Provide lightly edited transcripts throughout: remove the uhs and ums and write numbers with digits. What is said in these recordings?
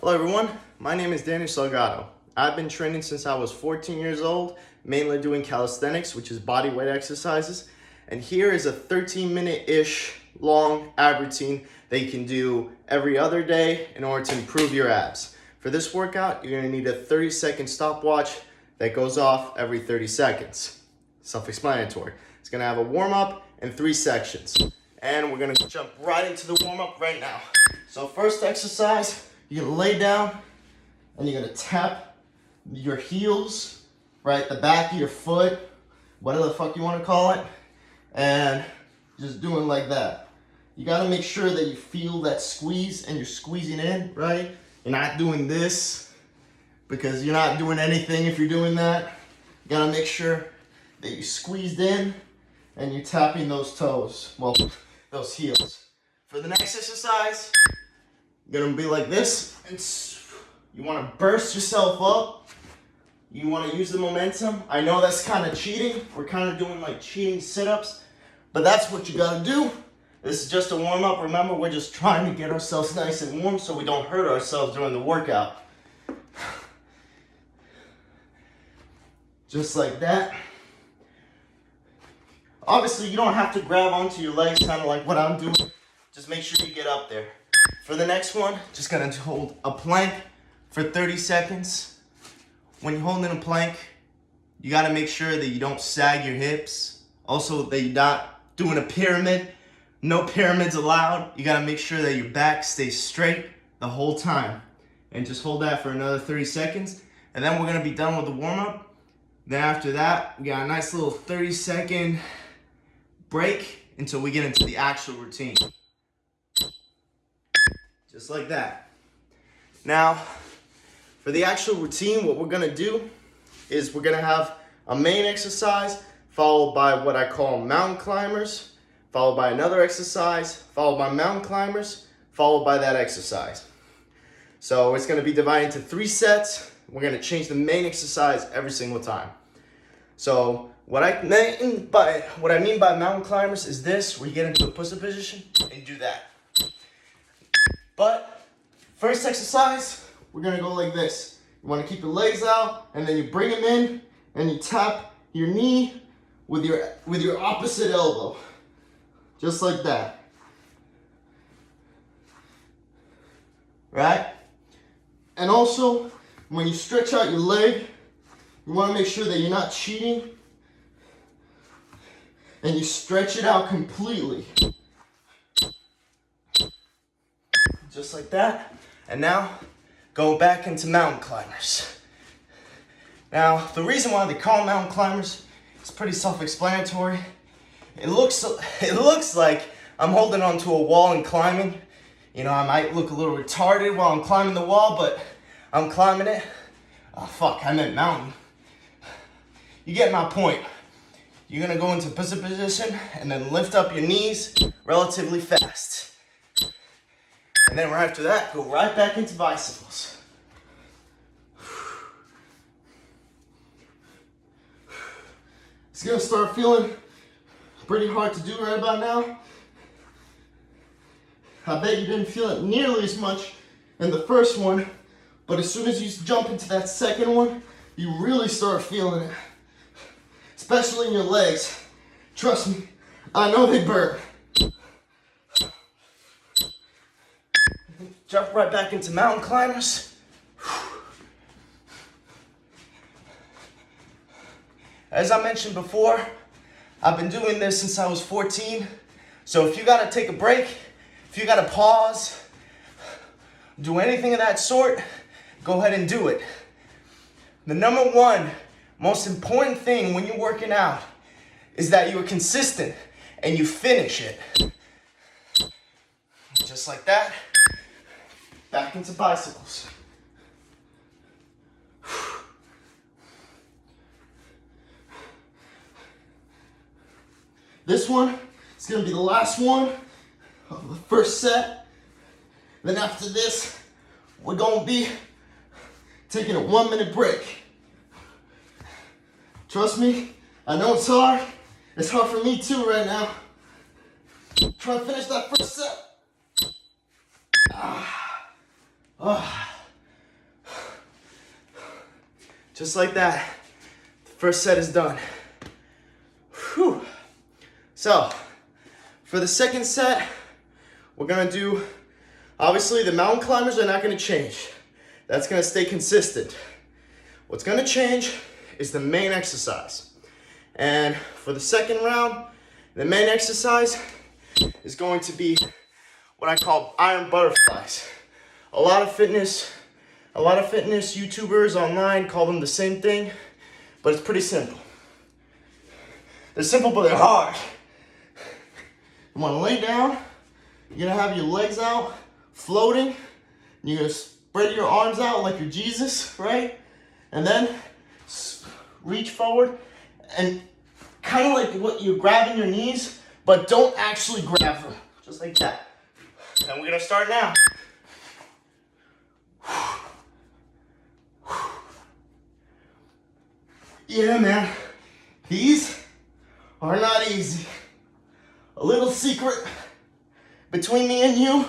Hello everyone, my name is Daniel Salgado. I've been training since I was 14 years old, mainly doing calisthenics, which is body weight exercises. And here is a 13-minute-ish long ab routine that you can do every other day in order to improve your abs. For this workout, you're gonna need a 30-second stopwatch that goes off every 30 seconds. Self-explanatory. It's gonna have a warm-up and 3 sections. And we're gonna jump right into the warm-up right now. So first exercise, you're gonna lay down and you're gonna tap your heels, right, the back of your foot, whatever the fuck you wanna call it, and just doing like that. You gotta make sure that you feel that squeeze and you're squeezing in, right? You're not doing this because you're not doing anything if you're doing that. You gotta make sure that you squeezed in and you're tapping those toes, well, those heels. For the next exercise, you're gonna be like this. You wanna burst yourself up. You wanna use the momentum. I know that's kind of cheating. We're kind of doing like cheating sit-ups, but that's what you gotta do. This is just a warm-up. Remember, we're just trying to get ourselves nice and warm so we don't hurt ourselves during the workout. Just like that. Obviously, you don't have to grab onto your legs, kind of like what I'm doing. Just make sure you get up there. For the next one, just gonna hold a plank for 30 seconds. When you're holding a plank, you gotta make sure that you don't sag your hips. Also, that you're not doing a pyramid. No pyramids allowed. You gotta make sure that your back stays straight the whole time. And just hold that for another 30 seconds. And then we're gonna be done with the warm-up. Then after that, we got a nice little 30-second break until we get into the actual routine. Just like that. Now, for the actual routine, what we're gonna do is we're gonna have a main exercise followed by what I call mountain climbers, followed by another exercise, followed by mountain climbers, followed by that exercise. So it's gonna be divided into 3 sets. We're gonna change the main exercise every single time. So what I mean by mountain climbers is this, where you get into a push-up position and do that. But first exercise, we're gonna go like this. You wanna keep your legs out, and then you bring them in, and you tap your knee with your opposite elbow. Just like that. Right? And also, when you stretch out your leg, you wanna make sure that you're not cheating, and you stretch it out completely. Just like that. And now, go back into mountain climbers. Now, the reason why they call mountain climbers is pretty self-explanatory. It looks like I'm holding onto a wall and climbing. You know, I might look a little retarded while I'm climbing the wall, but I'm climbing it. Oh fuck, I meant mountain. You get my point. You're gonna go into push-up position and then lift up your knees relatively fast. And then right after that, go right back into bicycles. It's gonna start feeling pretty hard to do right about now. I bet you didn't feel it nearly as much in the first one, but as soon as you jump into that second one, you really start feeling it. Especially in your legs. Trust me, I know they burn. Jump right back into mountain climbers. As I mentioned before, I've been doing this since I was 14. So if you gotta take a break, if you gotta pause, do anything of that sort, go ahead and do it. The number one most important thing when you're working out is that you are consistent and you finish it. Just like that. Back into bicycles. This one is gonna be the last one of the first set. Then after this, we're gonna be taking a 1-minute break. Trust me, I know it's hard. It's hard for me too right now. Try to finish that first set. Just like that. The first set is done. Whew. So, for the second set, we're gonna do, obviously the mountain climbers are not gonna change. That's gonna stay consistent. What's gonna change is the main exercise. And for the second round, the main exercise is going to be what I call iron butterflies. A lot of fitness YouTubers online call them the same thing, but it's pretty simple. They're simple, but they're hard. You wanna lay down, you're gonna have your legs out, floating, you're gonna spread your arms out like you're Jesus, right? And then reach forward and kind of like what you're grabbing your knees, but don't actually grab them, just like that. And we're gonna start now. Yeah, man, these are not easy. A little secret between me and you,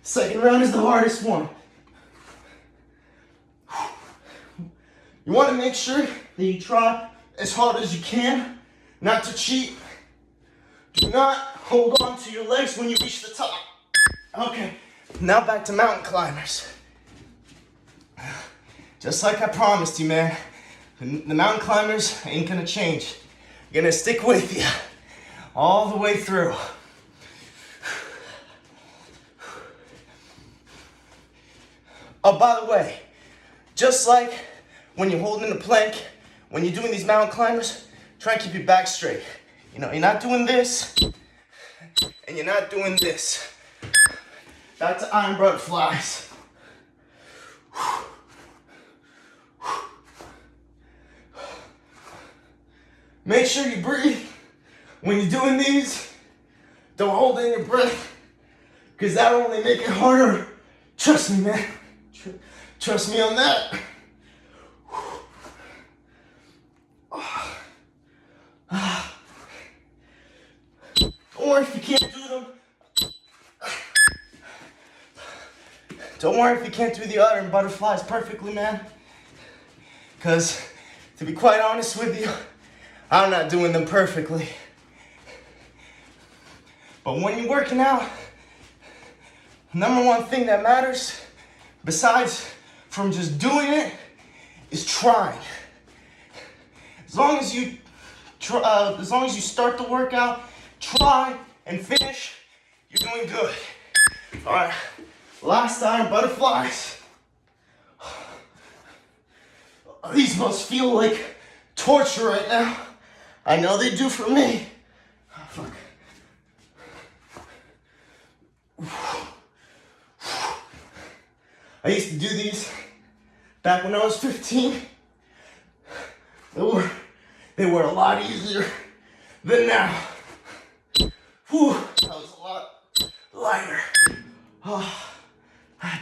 second round is the hardest one. You want to make sure that you try as hard as you can, not to cheat. Do not hold on to your legs when you reach the top. Okay, now back to mountain climbers. Just like I promised you, man, the mountain climbers ain't gonna change. I'm gonna stick with you all the way through. Oh, by the way, just like when you're holding the plank, when you're doing these mountain climbers, try and keep your back straight. You know, you're not doing this, and you're not doing this. Back to iron butterflies. Make sure you breathe when you're doing these. Don't hold in your breath, because that'll only make it harder. Trust me, man. Trust me on that. Don't worry if you can't do them. Don't worry if you can't do the iron butterflies perfectly, man. Because, to be quite honest with you, I'm not doing them perfectly. But when you're working out, number one thing that matters, besides from just doing it, is trying. As long as you start the workout, try and finish, you're doing good. All right, last iron butterflies. These must feel like torture right now. I know they do for me. Oh, fuck. I used to do these back when I was 15. They were a lot easier than now. Whew, that was a lot lighter. Oh,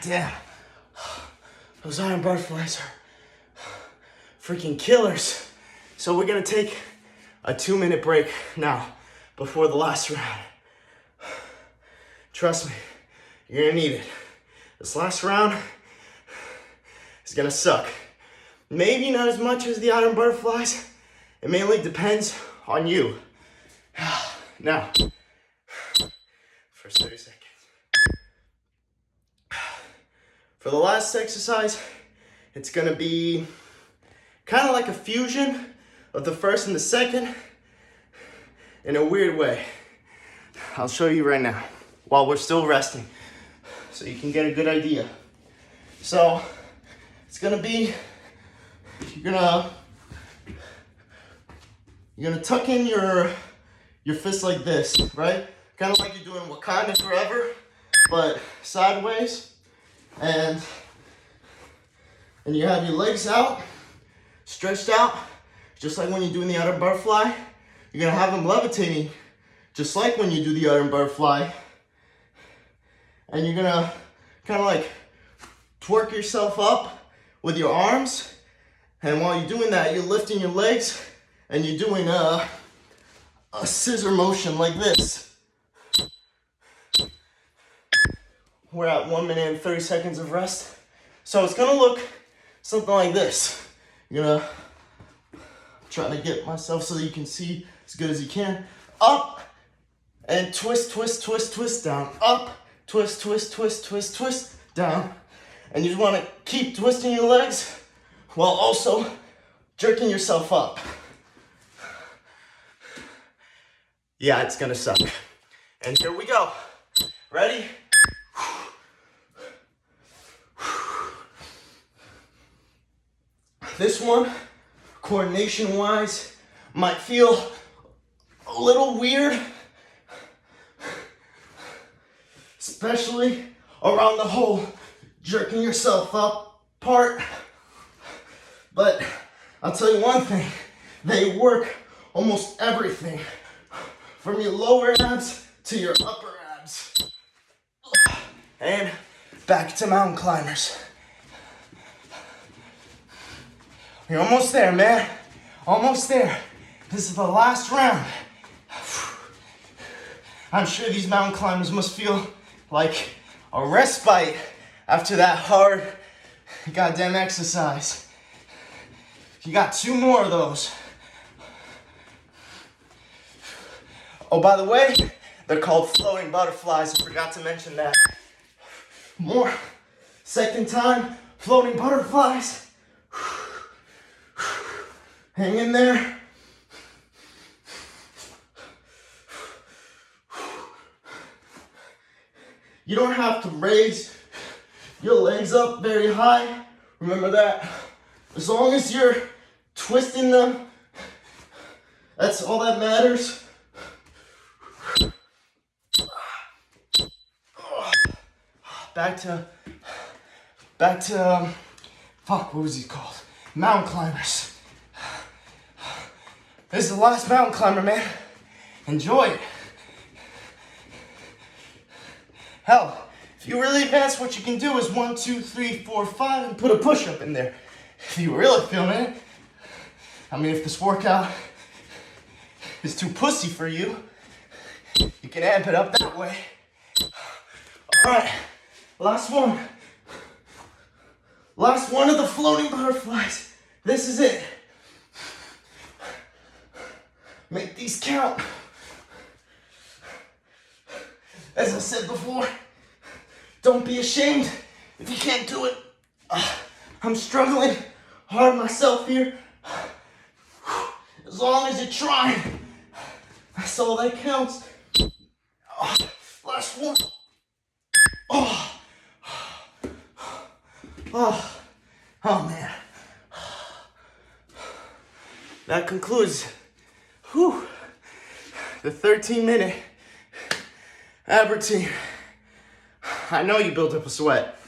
damn. Those iron butterflies are freaking killers. So we're gonna take a 2-minute break now before the last round. Trust me, you're gonna need it. This last round is gonna suck. Maybe not as much as the iron butterflies. It mainly depends on you. Now, first 30 seconds. For the last exercise, it's gonna be kind of like a fusion of the first and the second in a weird way. I'll show you right now while we're still resting so you can get a good idea. So it's gonna be, you're gonna tuck in your fist like this, right? Kind of like you're doing Wakanda Forever, but sideways. And you have your legs out, stretched out, just like when you're doing the iron butterfly. You're gonna have them levitating, just like when you do the iron butterfly. And you're gonna kind of like twerk yourself up with your arms. And while you're doing that, you're lifting your legs and you're doing a scissor motion like this. We're at 1 minute and 30 seconds of rest. So it's gonna look something like this. You're gonna try to get myself so that you can see as good as you can. Up and twist, twist, twist, twist, down. Up, twist, twist, twist, twist, twist, down. And you just wanna keep twisting your legs while also jerking yourself up. Yeah, it's gonna suck. And here we go. Ready? This one, coordination-wise, might feel a little weird, especially around the whole jerking yourself up part. But I'll tell you one thing, they work almost everything, from your lower abs to your upper abs. And back to mountain climbers. You're almost there, man. Almost there. This is the last round. I'm sure these mountain climbers must feel like a respite after that hard goddamn exercise. You got 2 more of those. Oh, by the way, they're called floating butterflies. I forgot to mention that. More. Second time, floating butterflies. Hang in there. You don't have to raise your legs up very high. Remember that. As long as you're twisting them, that's all that matters. Back to, fuck, what was he called? Mountain climbers. This is the last mountain climber, man. Enjoy it. Hell, if you really advance, what you can do is 1, 2, 3, 4, 5, and put a push-up in there. If you really feeling it. I mean, if this workout is too pussy for you, you can amp it up that way. All right, last one. Last one of the floating butterflies. This is it. Make these count. As I said before, don't be ashamed if you can't do it. I'm struggling hard myself here. As long as you're trying, that's all that counts. Last one. Oh man. That concludes the 13-minute ab routine. I know you built up a sweat.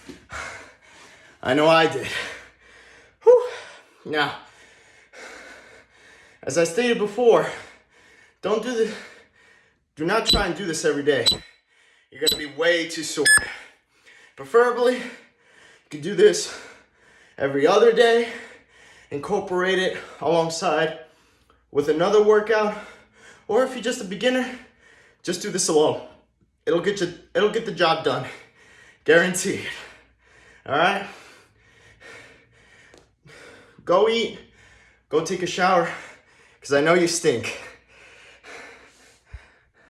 I know I did. Now, as I stated before, do not try and do this every day. You're gonna be way too sore. Preferably, you can do this every other day, incorporate it alongside with another workout, or if you're just a beginner, just do this alone. It'll get the job done, guaranteed. All right? Go eat, go take a shower, because I know you stink.